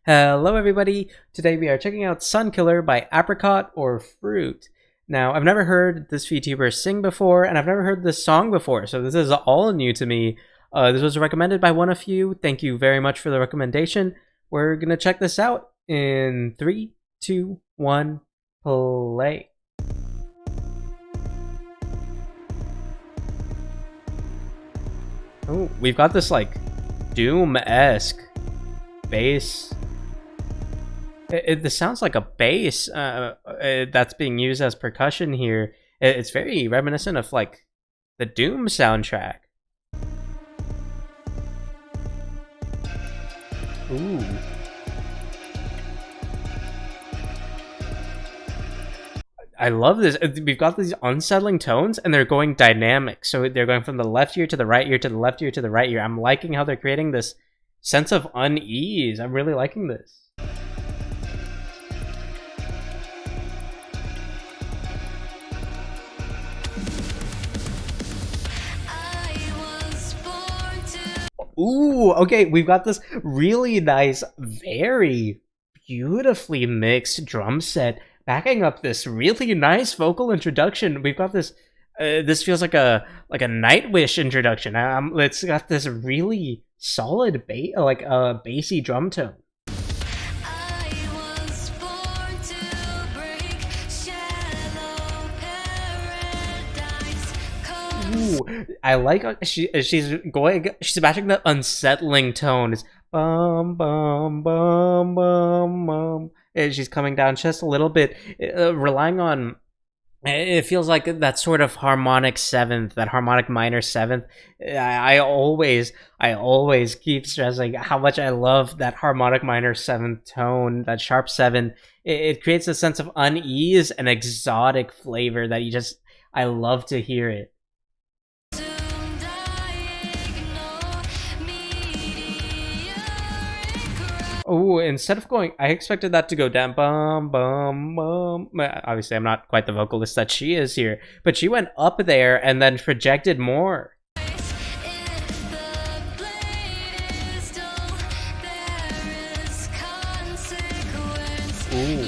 Hello everybody! Today we are checking out Sun Killer by Apricot or Froot. Now, I've never heard this VTuber sing before, and I've never heard this song before, so this is all new to me. This was recommended by one of you. Thank you very much for the recommendation. We're gonna check this out in 3, 2, 1, play. Oh, we've got this like Doom-esque bass. This sounds like a bass that's being used as percussion here. It's very reminiscent of like the Doom soundtrack. Ooh. I love this. We've got these unsettling tones and they're going dynamic. So they're going from the left ear to the right ear to the left ear to the right ear. I'm liking how they're creating this sense of unease. I'm really liking this. Ooh, okay, we've got this really nice, very beautifully mixed drum set backing up this really nice vocal introduction. We've got this, this feels like a nightwish introduction. It's got this really solid bassy drum tone. Ooh, I like she's matching that unsettling tone. It's bum bum bum bum bum, and she's coming down just a little bit, relying on. It feels like that sort of harmonic seventh, that harmonic minor seventh. I always keep stressing how much I love that harmonic minor seventh tone, that sharp seven. It creates a sense of unease and exotic flavor that I love to hear it. Oh, instead of going, I expected that to go down, bum, bum, bum. Obviously, I'm not quite the vocalist that she is here, but she went up there and then projected more. Ooh.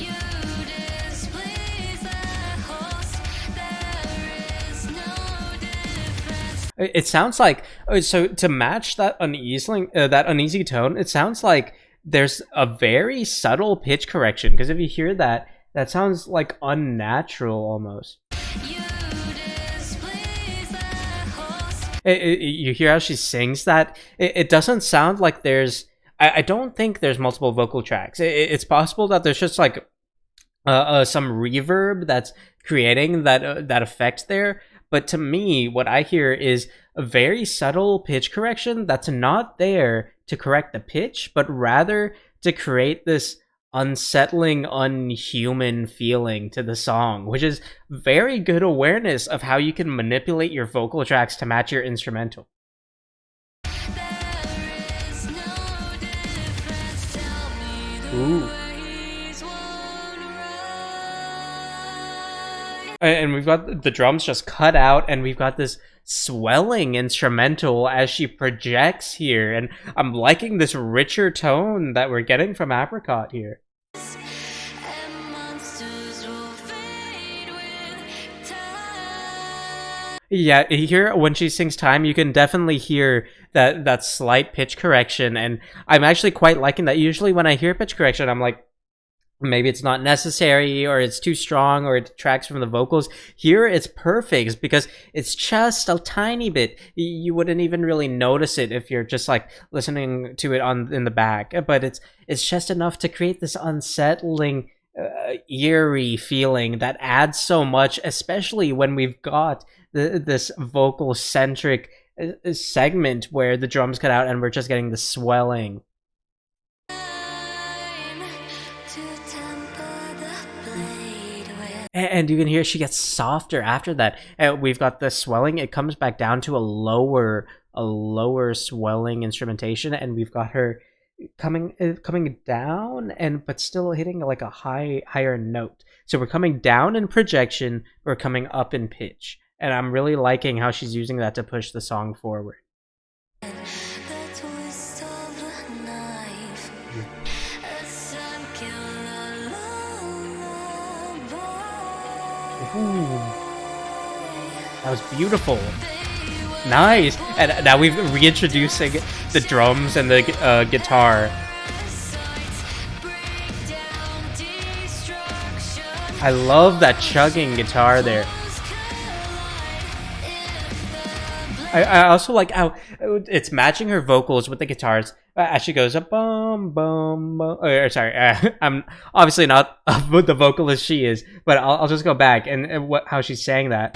It sounds like, so to match that uneasy tone, it sounds like there's a very subtle pitch correction, because if you hear that, that sounds like unnatural almost. You hear how she sings that? It doesn't sound like there's... I don't think there's multiple vocal tracks. It's possible that there's just like some reverb that's creating that effect there. But to me, what I hear is a very subtle pitch correction that's not there to correct the pitch, but rather to create this unsettling, unhuman feeling to the song, which is very good awareness of how you can manipulate your vocal tracks to match your instrumental. Ooh. And we've got the drums just cut out, and we've got this swelling instrumental as she projects here, and I'm liking this richer tone that we're getting from Apricot here. Yeah, here when she sings Time, you can definitely hear that slight pitch correction, and I'm actually quite liking that. Usually when I hear pitch correction, I'm like, maybe it's not necessary, or it's too strong, or it detracts from the vocals. Here it's perfect because it's just a tiny bit. You wouldn't even really notice it if you're just like listening to it in the back, but it's just enough to create this unsettling, eerie feeling that adds so much, especially when we've got this vocal centric segment where the drums cut out and we're just getting the swelling. And you can hear she gets softer after that. We've got the swelling. It comes back down to a lower swelling instrumentation, and we've got her coming down but still hitting like a higher note. So we're coming down in projection, we're coming up in pitch, and I'm really liking how she's using that to push the song forward. Ooh, that was beautiful. Nice. And now we're reintroducing the drums and the guitar. I love that chugging guitar there. I also like how it's matching her vocals with the guitars as she goes up bum bum bum. Or, sorry, I'm obviously not the vocalist she is, but I'll just go back and how she's saying that.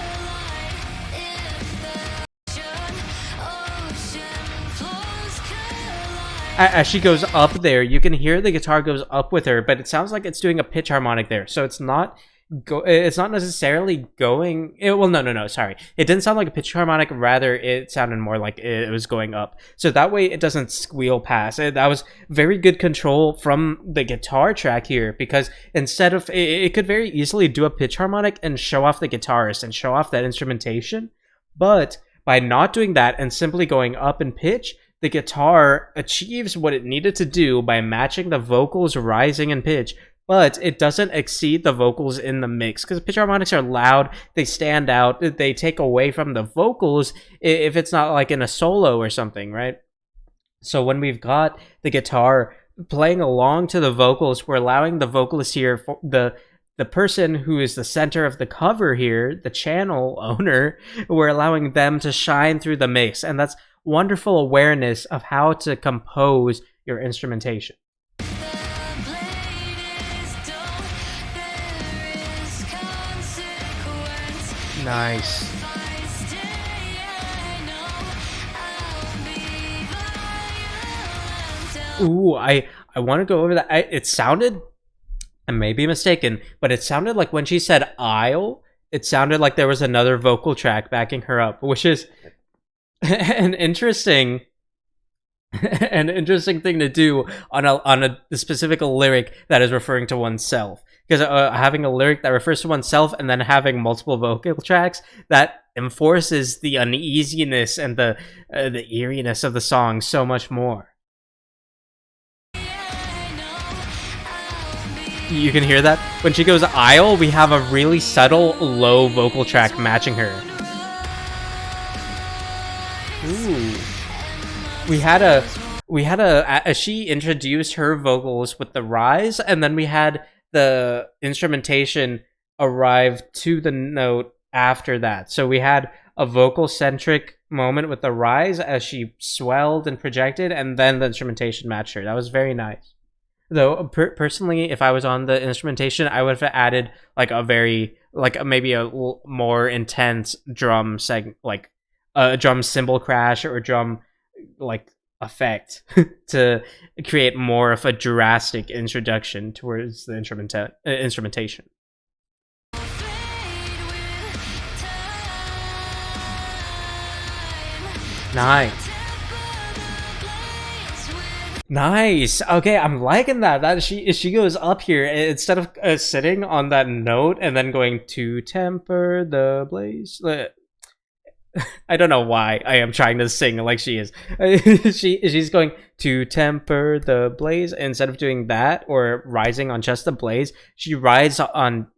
As she goes up there, you can hear the guitar goes up with her, but it sounds like it's doing a pitch harmonic there, so it's not necessarily going. No, sorry, it didn't sound like a pitch harmonic, rather it sounded more like it was going up, so that way it doesn't squeal past it. That was very good control from the guitar track here, because instead of it could very easily do a pitch harmonic and show off the guitarist and show off that instrumentation, but by not doing that and simply going up in pitch, the guitar achieves what it needed to do by matching the vocals rising in pitch, but it doesn't exceed the vocals in the mix, because pitch harmonics are loud, they stand out, they take away from the vocals if it's not like in a solo or something, right? So when we've got the guitar playing along to the vocals, we're allowing the vocalist here, the person who is the center of the cover here, the channel owner, we're allowing them to shine through the mix, and that's wonderful awareness of how to compose your instrumentation. Nice. Ooh, I want to go over that. It sounded, I may be mistaken, but it sounded like when she said "I'll," it sounded like there was another vocal track backing her up, which is an interesting thing to do on a specific lyric that is referring to oneself, because having a lyric that refers to oneself and then having multiple vocal tracks, that enforces the uneasiness and the eeriness of the song so much more. You can hear that when she goes "I'll," we have a really subtle low vocal track matching her. Ooh. We had a she introduced her vocals with the rise, and then we had the instrumentation arrive to the note after that. So we had a vocal centric moment with the rise as she swelled and projected, and then the instrumentation matched her. That was very nice. Though personally, if I was on the instrumentation, I would have added like maybe a more intense drum segment, like a drum cymbal crash or a drum like effect to create more of a drastic introduction towards the instrumentation. Nice. Okay, I'm liking that she goes up here instead of sitting on that note and then going to temper the blaze. I don't know why I am trying to sing like she is. She's going to temper the blaze instead of doing that or rising on just the blaze. She rises on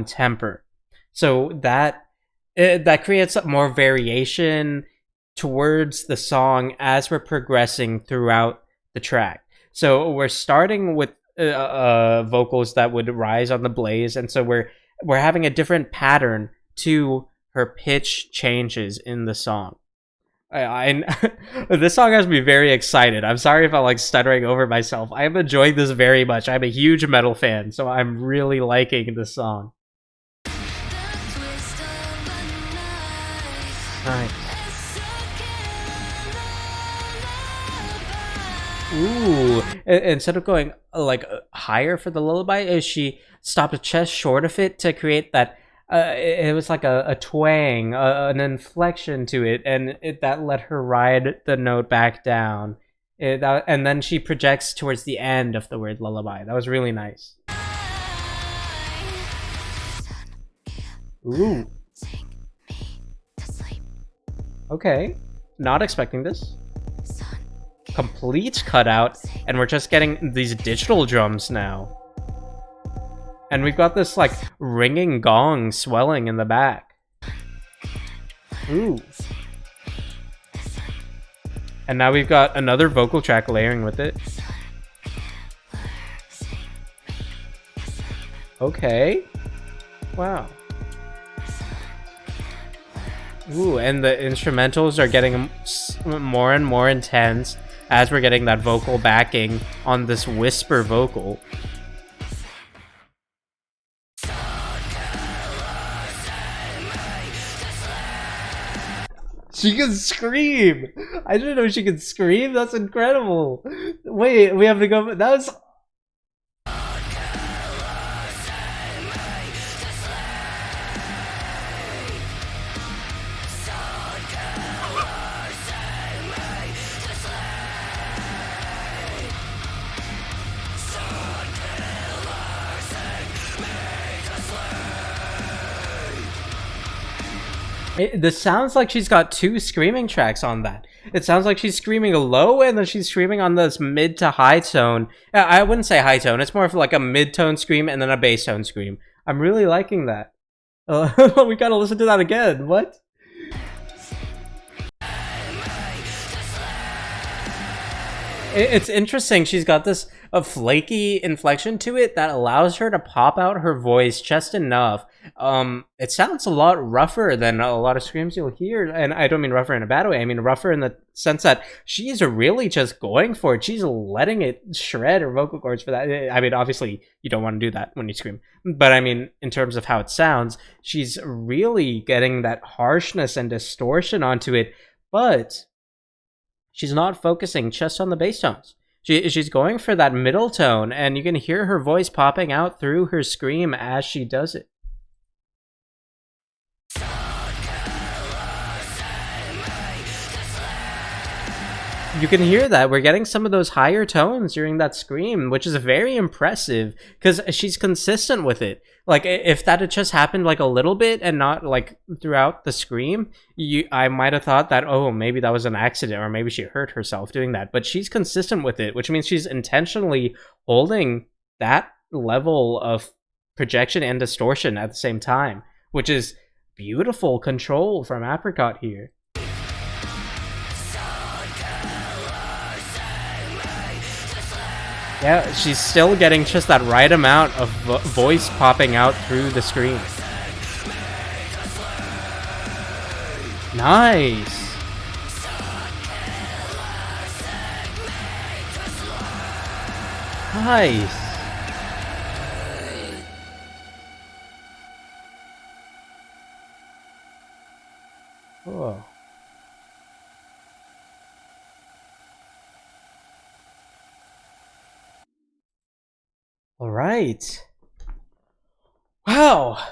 temper, so that creates more variation towards the song as we're progressing throughout the track. So we're starting with vocals that would rise on the blaze, and so we're having a different pattern to her pitch changes in the song. This song has me very excited. I'm sorry if I'm like stuttering over myself. I am enjoying this very much. I'm a huge metal fan, so I'm really liking this song. Nice. Ooh, instead of going like higher for the lullaby, she stopped a chest short of it to create that. It was like a twang, an inflection to it, and that let her ride the note back down. And then she projects towards the end of the word lullaby. That was really nice. Ooh. Okay, not expecting this. Complete cutout, and we're just getting these digital drums now. And we've got this like ringing gong swelling in the back. Ooh. And now we've got another vocal track layering with it. Okay. Wow. Ooh, and the instrumentals are getting more and more intense as we're getting that vocal backing on this whisper vocal. She can scream! I didn't know she could scream. That's incredible. Wait, we have to go. That was. This sounds like she's got two screaming tracks on that. It sounds like she's screaming low and then she's screaming on this mid to high tone. I wouldn't say high tone. It's more of like a mid tone scream and then a bass tone scream. I'm really liking that. We gotta listen to that again. What? It's interesting. She's got this flaky inflection to it that allows her to pop out her voice just enough. It sounds a lot rougher than a lot of screams you'll hear, and I don't mean rougher in a bad way. I mean rougher in the sense that she's really just going for it. She's letting it shred her vocal cords for that. I mean, obviously, you don't want to do that when you scream, but I mean, in terms of how it sounds, she's really getting that harshness and distortion onto it, but she's not focusing just on the bass tones. She's going for that middle tone, and you can hear her voice popping out through her scream as she does it. You can hear that. We're getting some of those higher tones during that scream, which is very impressive because she's consistent with it. Like, if that had just happened like a little bit and not like throughout the scream, I might have thought that, oh, maybe that was an accident or maybe she hurt herself doing that. But she's consistent with it, which means she's intentionally holding that level of projection and distortion at the same time, which is beautiful control from Apricot here. Yeah, she's still getting just that right amount of voice popping out through the screen. Nice! Nice! Oh. All right. Wow.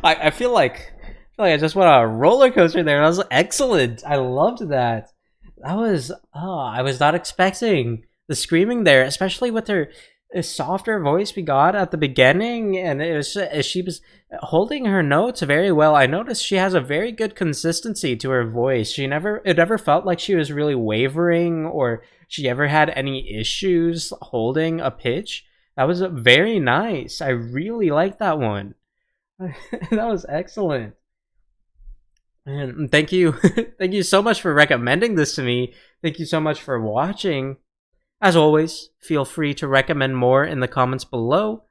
I feel like I just went on a roller coaster there. That was excellent. I loved that. That was I was not expecting the screaming there, especially with her softer voice we got at the beginning, and it was she was holding her notes very well. I noticed she has a very good consistency to her voice. It never felt like she was really wavering or she ever had any issues holding a pitch. That was very nice. I really liked that one. That was excellent. And thank you. Thank you so much for recommending this to me. Thank you so much for watching. As always, feel free to recommend more in the comments below.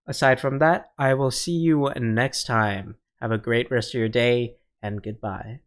Aside from that, I will see you next time. Have a great rest of your day, and goodbye.